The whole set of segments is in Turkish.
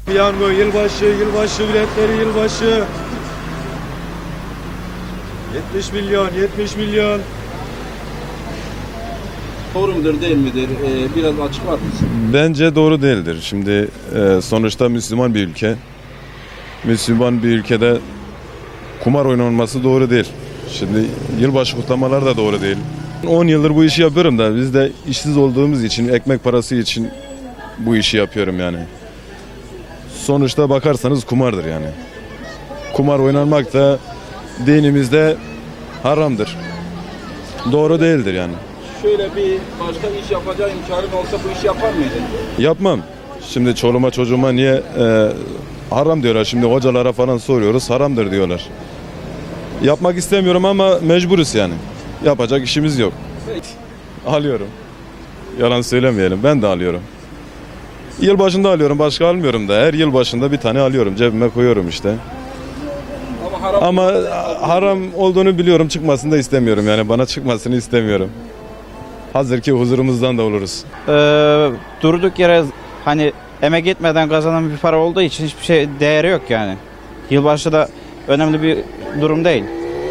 Piyango, yılbaşı biletleri, yılbaşı. 70 milyon. Doğru mudur değil midir? Biraz açıklar mısın? Bence doğru değildir. Şimdi sonuçta Müslüman bir ülke. Müslüman bir ülkede kumar oynanması doğru değil. Şimdi yılbaşı kutlamaları da doğru değil. 10 yıldır bu işi yapıyorum da biz de işsiz olduğumuz için, ekmek parası için bu işi yapıyorum yani. Sonuçta bakarsanız kumardır yani. Kumar oynanmak da dinimizde haramdır. Doğru değildir yani. Şöyle bir başka iş yapacağı imkanın olsa bu işi yapar mıydın? Yapmam. Şimdi çoluğuma çocuğuma niye haram diyorlar. Şimdi hocalara falan soruyoruz, haramdır diyorlar. Yapmak istemiyorum ama mecburuz yani. Yapacak işimiz yok. Peki. Alıyorum. Yalan söylemeyelim, ben de alıyorum. Yılbaşında alıyorum, başka almıyorum da. Her yılbaşında bir tane alıyorum, cebime koyuyorum işte. Ama haram olduğunu biliyorum, çıkmasını da istemiyorum yani. Bana çıkmasını istemiyorum. Hazır ki huzurumuzdan da oluruz. Durduk yere hani emek etmeden kazanan bir para olduğu için hiçbir şey değeri yok yani. Yılbaşı da önemli bir durum değil.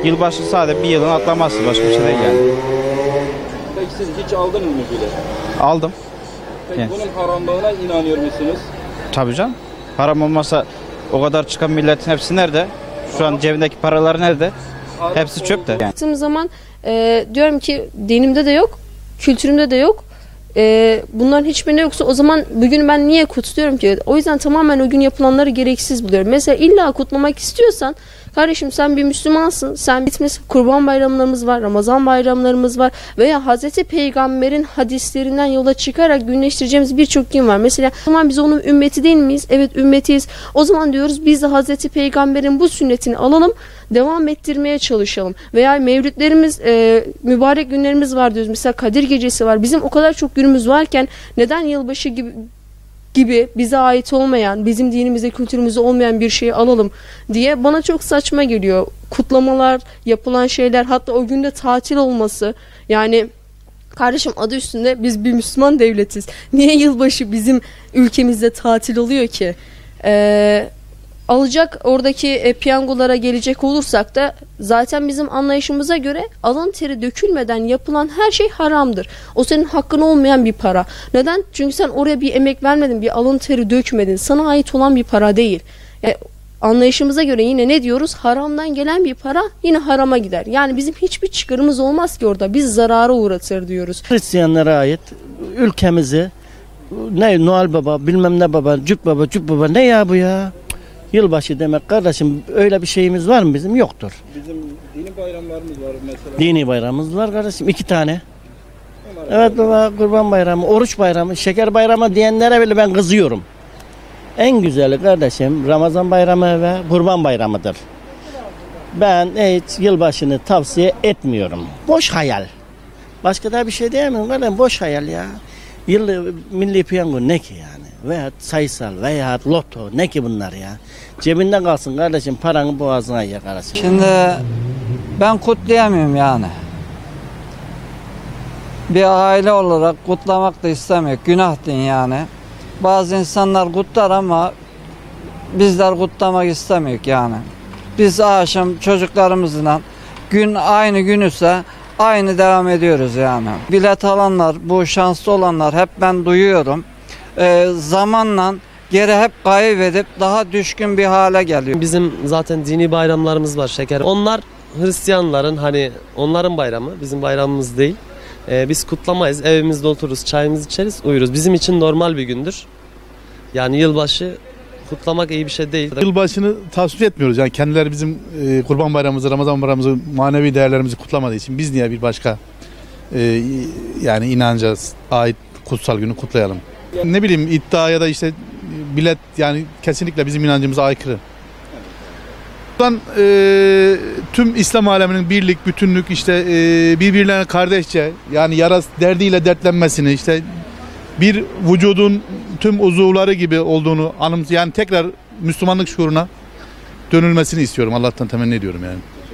Yılbaşı sadece bir yılın atlaması, başka bir şey değil yani. Peki siz hiç aldınız mı bile? Aldım. Peki Yani. bunun haramlığına inanıyor musunuz? Tabii canım. Haram olmasa o kadar çıkan milletin hepsi nerede? Şu an cebindeki paralar nerede? Hepsi çöpte. Yani. Baktığım zaman diyorum ki dinimde de yok, kültürümde de yok. Bunların hiçbirinde yoksa o zaman bugün ben niye kutluyorum ki? O yüzden tamamen o gün yapılanları gereksiz buluyorum. Mesela illa kutlamak istiyorsan kardeşim sen bir Müslümansın. Sen bitmesi Kurban bayramlarımız var, Ramazan bayramlarımız var veya Hazreti Peygamber'in hadislerinden yola çıkarak günleştireceğimiz birçok gün var. Mesela o zaman biz onun ümmeti değil miyiz? Evet ümmetiyiz. O zaman diyoruz biz de Hazreti Peygamber'in bu sünnetini alalım, devam ettirmeye çalışalım. Veya mevlütlerimiz, mübarek günlerimiz var diyoruz. Mesela Kadir Gecesi var. Bizim o kadar çok günümüz varken neden yılbaşı gibi bize ait olmayan, bizim dinimizde, kültürümüzde olmayan bir şeyi alalım diye bana çok saçma geliyor. Kutlamalar, yapılan şeyler, hatta o günde tatil olması. Yani kardeşim adı üstünde biz bir Müslüman devletiz. Niye yılbaşı bizim ülkemizde tatil oluyor ki? Alacak oradaki piyangolara gelecek olursak da zaten bizim anlayışımıza göre alın teri dökülmeden yapılan her şey haramdır. O senin hakkın olmayan bir para. Neden? Çünkü sen oraya bir emek vermedin, bir alın teri dökmedin. Sana ait olan bir para değil. Anlayışımıza göre yine ne diyoruz? Haramdan gelen bir para yine harama gider. Yani bizim hiçbir çıkarımız olmaz ki orada. Biz zarara uğratır diyoruz. Hristiyanlara ait ülkemizi Noel Baba, bilmem ne baba, cüp baba ne ya bu ya? Yılbaşı demek kardeşim, öyle bir şeyimiz var mı bizim? Yoktur. Bizim dini bayramlarımız var mesela. Dini bayramımız var kardeşim, 2 tane. Evet baba, Kurban Bayramı, Oruç Bayramı, Şeker Bayramı diyenlere bile ben kızıyorum. En güzeli kardeşim Ramazan Bayramı ve Kurban Bayramı'dır. Ben hiç yılbaşını tavsiye etmiyorum. Boş hayal. Başka da bir şey diyemiyorum kardeşim, boş hayal ya. Milli Piyango ne ki yani? Veya sayısal veya loto ne ki bunlar ya? Cebinde kalsın kardeşim, paranı boğazına ye kardeşim. Şimdi ben kutlayamıyorum yani. Bir aile olarak kutlamak da istemiyor. Günah din yani. Bazı insanlar kutlar ama bizler kutlamak istemiyor yani. Biz akşam çocuklarımızla gün aynı gün ise aynı devam ediyoruz yani. Bilet alanlar, bu şanslı olanlar hep ben duyuyorum. Zamanla geri hep kaybedip daha düşkün bir hale geliyor. Bizim zaten dini bayramlarımız var şeker. Onlar Hristiyanların hani onların bayramı, bizim bayramımız değil. Biz kutlamayız, evimizde otururuz, çayımızı içeriz, uyuruz. Bizim için normal bir gündür. Yani yılbaşı kutlamak iyi bir şey değil. Yılbaşını tavsiye etmiyoruz. Yani kendileri bizim Kurban Bayramımızı, Ramazan Bayramımızı, manevi değerlerimizi kutlamadığı için biz niye bir başka yani inanca ait kutsal günü kutlayalım? Ne bileyim, iddia ya da işte bilet, yani kesinlikle bizim inancımıza aykırı. Buradan tüm İslam aleminin birlik, bütünlük, işte birbirlerine kardeşçe, yani derdiyle dertlenmesini, işte bir vücudun tüm uzuvları gibi olduğunu yani tekrar Müslümanlık şuuruna dönülmesini istiyorum. Allah'tan temenni ediyorum yani.